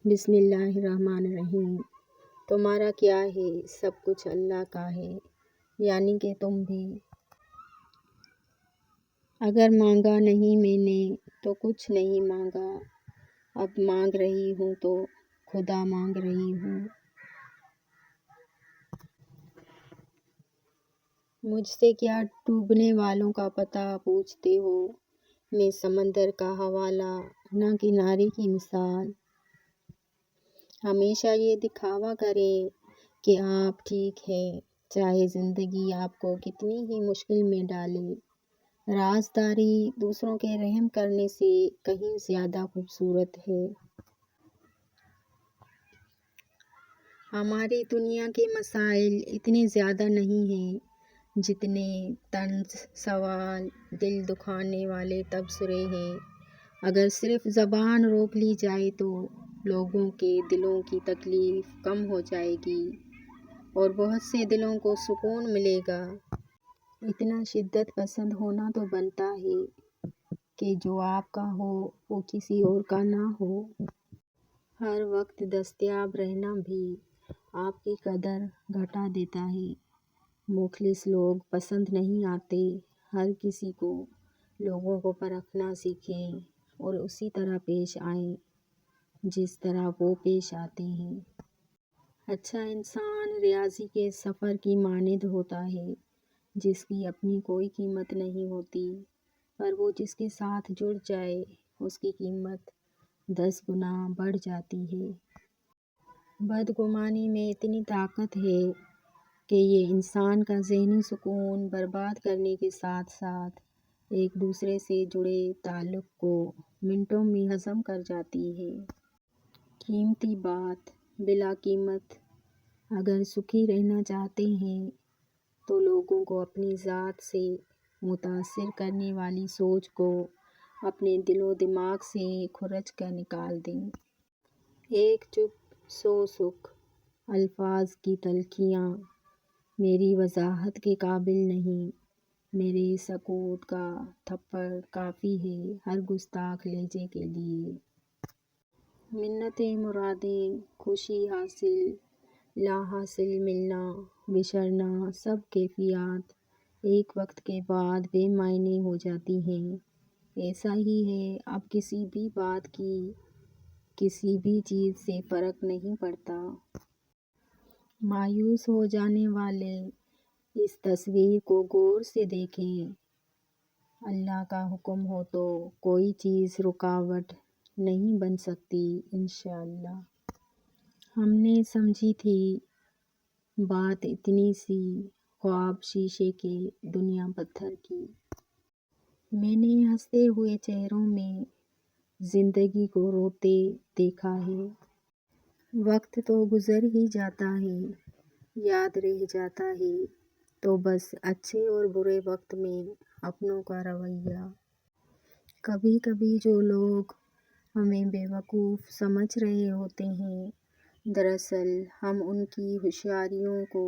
بسم اللہ الرحمن الرحیم۔ تمہارا کیا ہے، سب کچھ اللہ کا ہے، یعنی کہ تم بھی۔ اگر مانگا نہیں میں نے تو کچھ نہیں مانگا، اب مانگ رہی ہوں تو خدا مانگ رہی ہوں۔ مجھ سے کیا ڈوبنے والوں کا پتہ پوچھتے ہو، میں سمندر کا حوالہ نہ کنارے کی مثال۔ ہمیشہ یہ دکھاوا کریں کہ آپ ٹھیک ہیں، چاہے زندگی آپ کو کتنی ہی مشکل میں ڈالے۔ رازداری دوسروں کے رحم کرنے سے کہیں زیادہ خوبصورت ہے۔ ہماری دنیا کے مسائل اتنے زیادہ نہیں ہیں جتنے طنز سوال، دل دکھانے والے تبصرے ہیں۔ اگر صرف زبان روک لی جائے تو لوگوں کے دلوں کی تکلیف کم ہو جائے گی اور بہت سے دلوں کو سکون ملے گا۔ اتنا شدت پسند ہونا تو بنتا ہے کہ جو آپ کا ہو وہ کسی اور کا نہ ہو۔ ہر وقت دستیاب رہنا بھی آپ کی قدر گھٹا دیتا ہے۔ مخلص لوگ پسند نہیں آتے۔ ہر کسی کو لوگوں کو پرکھنا سیکھیں اور اسی طرح پیش آئیں جس طرح وہ پیش آتے ہیں۔ اچھا انسان ریاضی کے سفر کی مانند ہوتا ہے جس کی اپنی کوئی قیمت نہیں ہوتی، پر وہ جس کے ساتھ جڑ جائے اس کی قیمت 10 گنا بڑھ جاتی ہے۔ بدگمانی میں اتنی طاقت ہے کہ یہ انسان کا ذہنی سکون برباد کرنے کے ساتھ ساتھ ایک دوسرے سے جڑے تعلق کو منٹوں میں ہضم کر جاتی ہے۔ قیمتی بات بلا قیمت۔ اگر سکھی رہنا چاہتے ہیں تو لوگوں کو اپنی ذات سے متاثر کرنے والی سوچ کو اپنے دل و دماغ سے کھرچ کر نکال دیں۔ ایک چپ سو سکھ۔ الفاظ کی تلخیاں میری وضاحت کے قابل نہیں، میرے سکوت کا تھپڑ کافی ہے ہر گستاخ لہجے کے لیے۔ منتیں مرادیں، خوشی حاصل لا حاصل، ملنا بچھڑنا، سب کیفیات ایک وقت کے بعد بے معنی ہو جاتی ہیں۔ ایسا ہی ہے، اب کسی بھی بات کی کسی بھی چیز سے فرق نہیں پڑتا۔ مایوس ہو جانے والے اس تصویر کو غور سے دیکھیں۔ اللہ کا حکم ہو تو کوئی چیز رکاوٹ نہیں بن سکتی انشاءاللہ۔ ہم نے سمجھی تھی بات اتنی سی، خواب شیشے کے دنیا پتھر کی۔ میں نے ہنستے ہوئے چہروں میں زندگی کو روتے دیکھا ہے۔ وقت تو گزر ہی جاتا ہے، یاد رہ جاتا ہے تو بس اچھے اور برے وقت میں اپنوں کا رویہ۔ کبھی کبھی جو لوگ ہمیں بے وقوف سمجھ رہے ہوتے ہیں، دراصل ہم ان کی ہوشیاریوں کو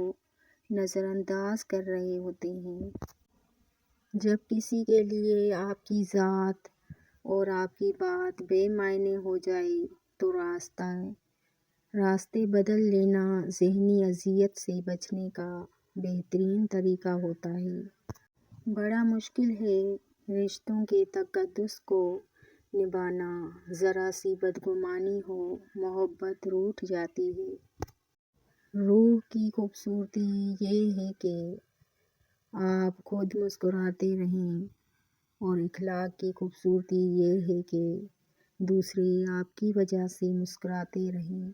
نظر انداز کر رہے ہوتے ہیں۔ جب کسی کے لیے آپ کی ذات اور آپ کی بات بے معنی ہو جائے تو راستے بدل لینا ذہنی اذیت سے بچنے کا بہترین طریقہ ہوتا ہے۔ بڑا مشکل ہے رشتوں کے تقدس کو نبھانا۔ ذرا سی بدگمانی ہو محبت روٹھ جاتی ہے۔ روح کی خوبصورتی یہ ہے کہ آپ خود مسکراتے رہیں اور اخلاق کی خوبصورتی یہ ہے کہ دوسرے آپ کی وجہ سے مسکراتے رہیں۔